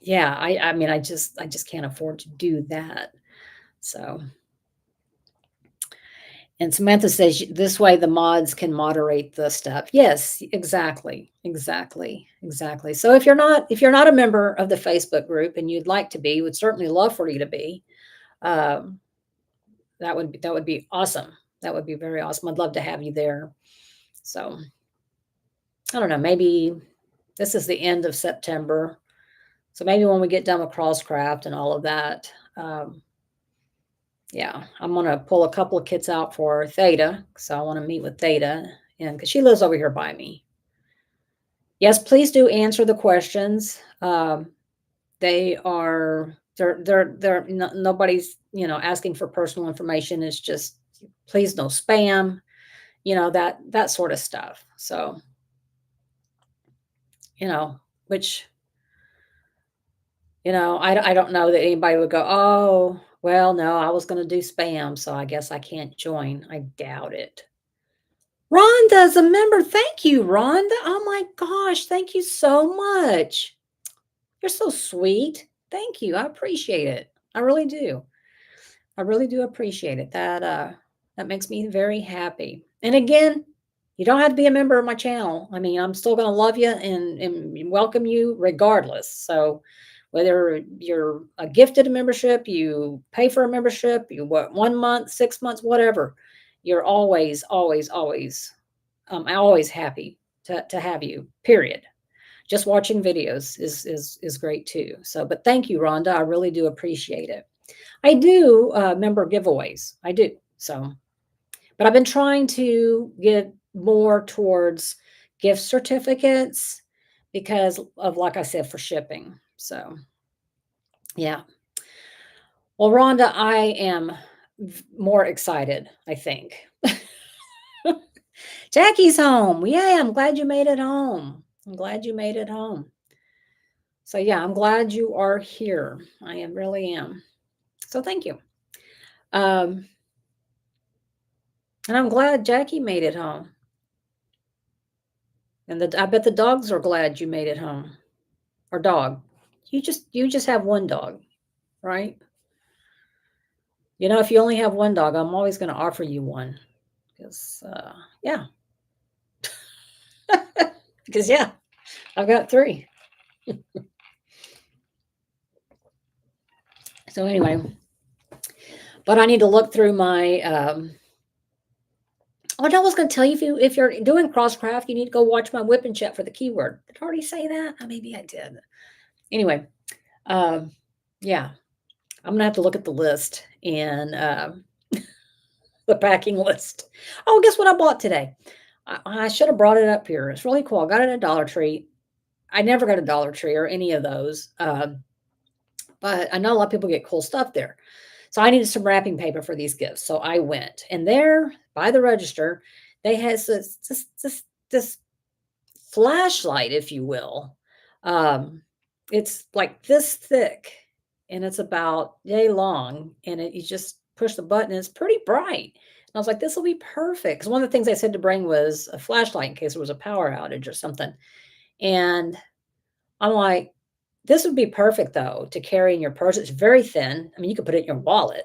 yeah, I mean, I just can't afford to do that. So, and Samantha says this way the mods can moderate the stuff. Yes, exactly. So if you're not a member of the Facebook group and you'd like to be, would certainly love for you to be. Um, that would be awesome. That would be very awesome. I'd love to have you there. So I don't know, maybe this is the end of September. So maybe when we get done with Crosscraft and all of that, yeah, I'm going to pull a couple of kits out for Theta. So I want to meet with Theta and because she lives over here by me. Yes, please do answer the questions. Nobody's, asking for personal information. It's just, please no spam, that sort of stuff. So, which, I don't know that anybody would go, oh, well, no, I was going to do spam, so I guess I can't join. I doubt it. Rhonda's a member. Thank you, Rhonda. Oh my gosh, thank you so much. You're so sweet. Thank you. I appreciate it. I really do. I really do appreciate it. That makes me very happy. And again, you don't have to be a member of my channel. I mean, I'm still going to love you and welcome you regardless. So whether you're gifted a membership, you pay for a membership, you what 1 month, 6 months, whatever, you're always, always, always, I'm always happy to have you, period. Just watching videos is great too. So, but thank you, Rhonda. I really do appreciate it. I do member giveaways. I do. So, but I've been trying to get more towards gift certificates because of, like I said, for shipping. So, yeah. Well, Rhonda, I am more excited, I think. Jackie's home. Yeah, I'm glad you made it home. I'm glad you made it home. So, yeah, I'm glad you are here. I am really am. So, thank you. Um, and I'm glad Jackie made it home. And I bet the dogs are glad you made it home. Or dog. You just have one dog, right? You know, if you only have one dog, I'm always going to offer you one because yeah, because yeah, I've got three. So anyway, but I need to look through my. Oh, I was going to tell you if you're doing crosscraft, you need to go watch my whip and chat for the keyword. Did I already say that? Maybe I did. Anyway, um, yeah, I'm gonna have to look at the list and the packing list. Oh, guess what I bought today? I should have brought it up here. It's really cool. I got it at Dollar Tree. I never got a Dollar Tree or any of those, but I know a lot of people get cool stuff there. So I needed some wrapping paper for these gifts. So I went, and there by the register, they has this flashlight, if you will. Um, it's like this thick, and it's about yay long, and you just push the button, and it's pretty bright. And I was like, this will be perfect. Because one of the things I said to bring was a flashlight in case there was a power outage or something. And I'm like, this would be perfect though to carry in your purse. It's very thin. I mean, you could put it in your wallet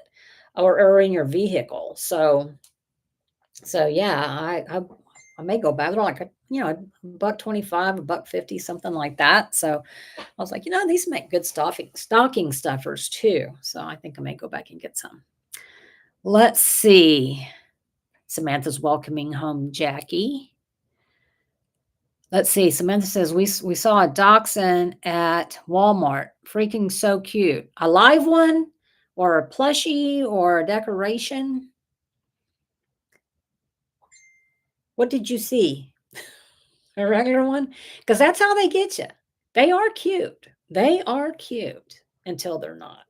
or in your vehicle. So yeah, I may go back. They're like a $1.25, $1.50, something like that. So I was like, these make good stocking stuffers too. So I think I may go back and get some. Let's see. Samantha's welcoming home Jackie. Let's see. Samantha says we saw a dachshund at Walmart. Freaking so cute. A live one or a plushie or a decoration? What did you see? A regular one? Because that's how they get you. They are cute. They are cute until they're not.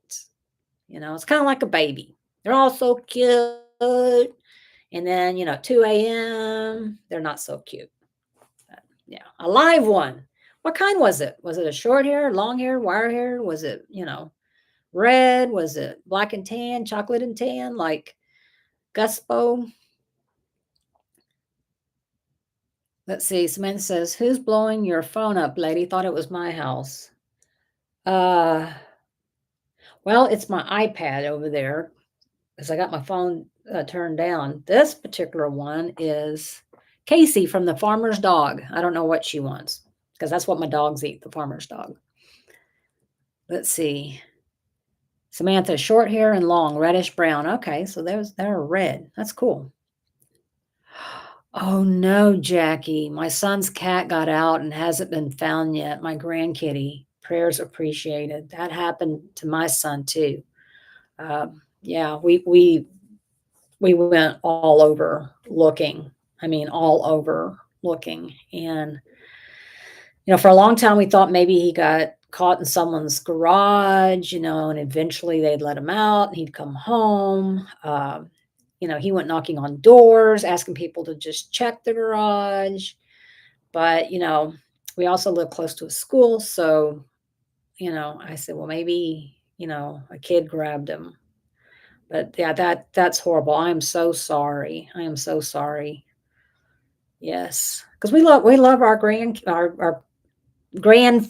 It's kind of like a baby. They're all so cute. And then, 2 a.m., they're not so cute. Yeah, a live one. What kind was it? Was it a short hair, long hair, wire hair? Was it, red? Was it black and tan, chocolate and tan, like Guspo? Let's see. Samantha says, "Who's blowing your phone up, lady? Thought it was my house." Uh, well, it's my iPad over there because I got my phone turned down. This particular one is Casey from the farmer's dog. I don't know what she wants because that's what my dogs eat, the farmer's dog. Let's see. Samantha, short hair and long, reddish brown. Okay, so they're red. That's cool. Oh no, Jackie. My son's cat got out and hasn't been found yet. My grandkitty. Prayers appreciated. That happened to my son too. Yeah, we went all over looking. I mean, all over looking. And for a long time we thought maybe he got caught in someone's garage, and eventually they'd let him out and he'd come home. He went knocking on doors, asking people to just check the garage. But, we also live close to a school. So, I said, well, maybe, a kid grabbed him. But yeah, that's horrible. I am so sorry. I am so sorry. Yes. Because we love our grand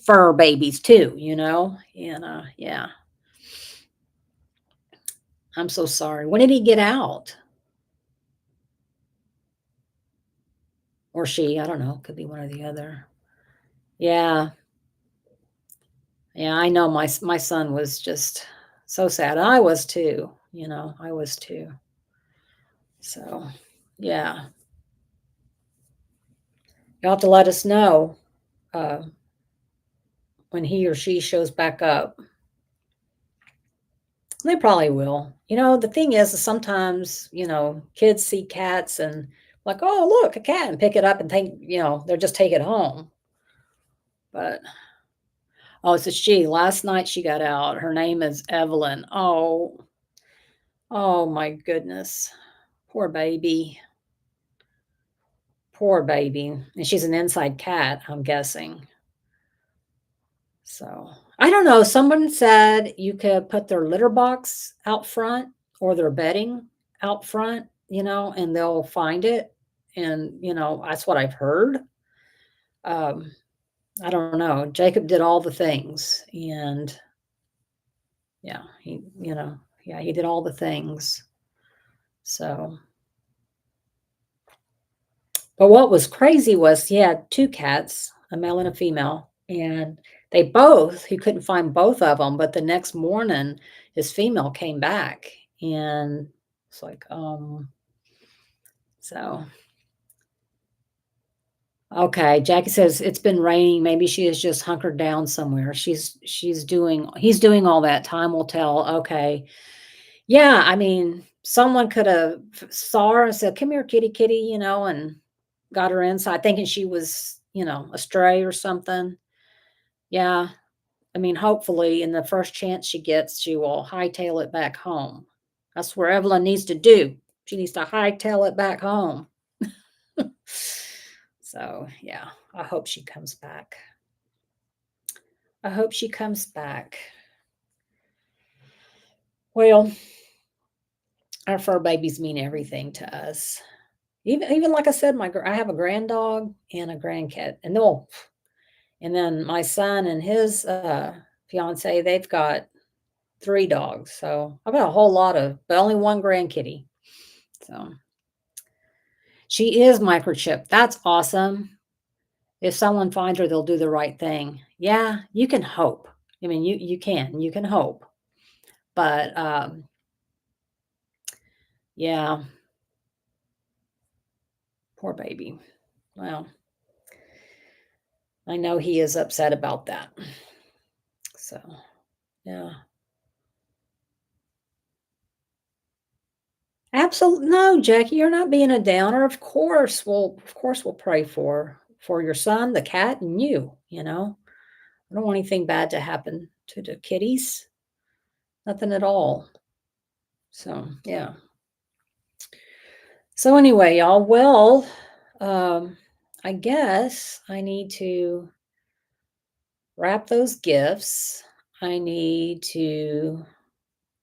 fur babies too, and yeah, I'm so sorry. When did he get out? Or she? I don't know. Could be one or the other. Yeah, yeah. I know my son was just so sad. I was too. I was too. So, yeah, you'll have to let us know. Uh, when he or she shows back up. They probably will. The thing is sometimes, kids see cats and like, oh, look, a cat, and pick it up and think, they'll just take it home. But oh, it's a she. Last night she got out. Her name is Evelyn. Oh my goodness. Poor baby. Poor baby. And she's an inside cat, I'm guessing. So I don't know. Someone said you could put their litter box out front or their bedding out front, and they'll find it. And, that's what I've heard. Um, I don't know. Jacob did all the things. And yeah, he did all the things. So, but what was crazy was he had two cats, a male and a female, and he couldn't find both of them. But the next morning, his female came back, and it's like, so okay. Jackie says it's been raining. Maybe she is just hunkered down somewhere. He's doing all that. Time will tell. Okay. Yeah, I mean, someone could have saw her and said, "Come here, kitty, kitty," and got her inside thinking she was, a stray or something. Yeah. I mean, hopefully, in the first chance she gets, she will hightail it back home. That's where Evelyn needs to do. She needs to hightail it back home. So, yeah, I hope she comes back. I hope she comes back. Well, our fur babies mean everything to us. Even like I said, I have a grand dog and a grandcat, and then my son and his fiance, they've got three dogs. So I've got a whole lot but only one grandkitty. So she is microchipped. That's awesome. If someone finds her, they'll do the right thing. Yeah, you can hope. I mean, you can hope. But yeah, poor baby. Well, I know he is upset about that. So, yeah. Absolutely no, Jackie, you're not being a downer. Of course we'll pray for your son, the cat, and you, I don't want anything bad to happen to the kitties. Nothing at all. So, yeah. So anyway, y'all, well, I guess I need to wrap those gifts. I need to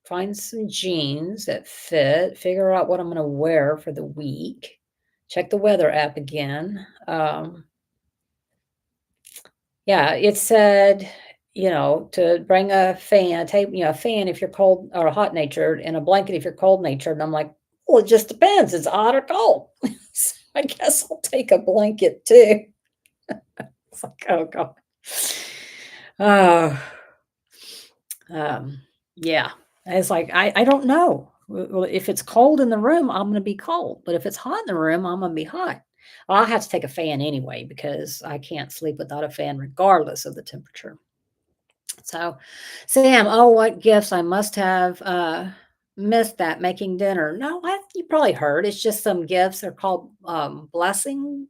find some jeans that fit, figure out what I'm going to wear for the week, check the weather app again. Yeah, it said, to bring a fan, a fan if you're cold or hot natured, and a blanket if you're cold natured. And I'm like, well, it just depends. It's hot or cold. So I guess I'll take a blanket too. It's like, oh God. Oh, yeah. It's like I don't know. Well, if it's cold in the room, I'm gonna be cold. But if it's hot in the room, I'm gonna be hot. Well, I'll have to take a fan anyway because I can't sleep without a fan regardless of the temperature. So, Sam, oh, what gifts I must have missed that making dinner. No, you probably heard. It's just some gifts. They're called blessing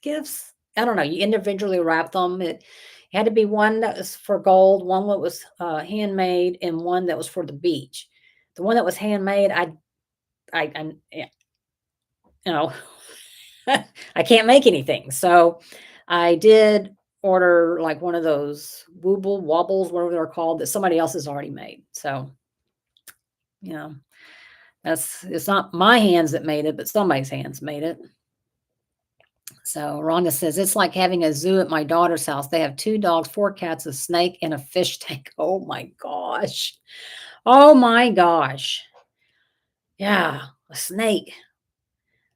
gifts. I don't know. You individually wrap them. It had to be one that was for gold, one that was handmade, and one that was for the beach. The one that was handmade, yeah, you know, I can't make anything. So I did order like one of those wooble wobbles, whatever they're called, that somebody else has already made. So, you know, it's not my hands that made it, but somebody's hands made it. So Rhonda says it's like having a zoo at my daughter's house. They have two dogs, four cats, a snake, and a fish tank. Oh my gosh. Oh my gosh. Yeah, a snake.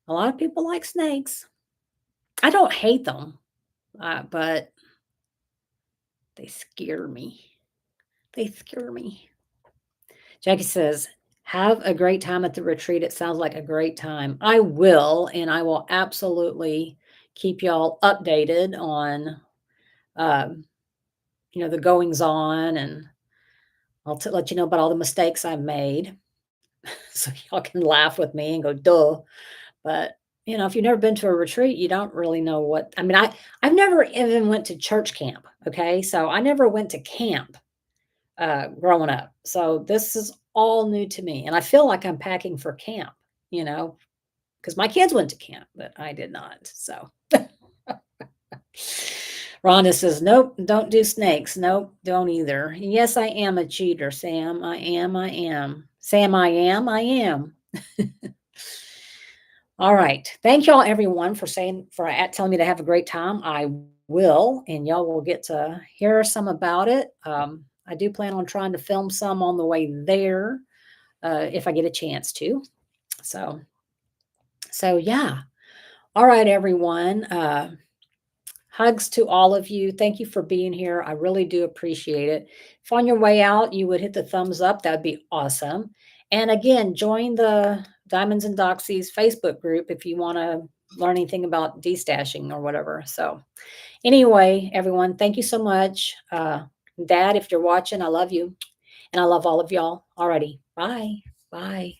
A lot of people like snakes. I don't hate them, but they scare me. They scare me. Jackie says, have a great time at the retreat. It sounds like a great time. I will, and I will absolutely keep y'all updated on, um, the goings on, and I'll let you know about all the mistakes I've made so y'all can laugh with me and go, duh. But, if you've never been to a retreat, you don't really know what I mean, I've never even went to church camp, okay? So I never went to camp growing up. So this is all new to me. And I feel like I'm packing for camp, you know, because my kids went to camp, but I did not. So Rhonda says, nope, don't do snakes. Nope, don't either. Yes, I am a cheater, Sam. I am. I am. Sam, I am. I am. All right. Thank y'all, everyone, telling me to have a great time. I will, and y'all will get to hear some about it. I do plan on trying to film some on the way there, if I get a chance to. So, so yeah. All right, everyone. Hugs to all of you. Thank you for being here. I really do appreciate it. If on your way out you would hit the thumbs up, that'd be awesome. And again, join the Diamonds and Doxies Facebook group if you want to learn anything about destashing or whatever. So, anyway, everyone, thank you so much. Dad, if you're watching, I love you. And I love all of y'all. Alrighty. Bye. Bye.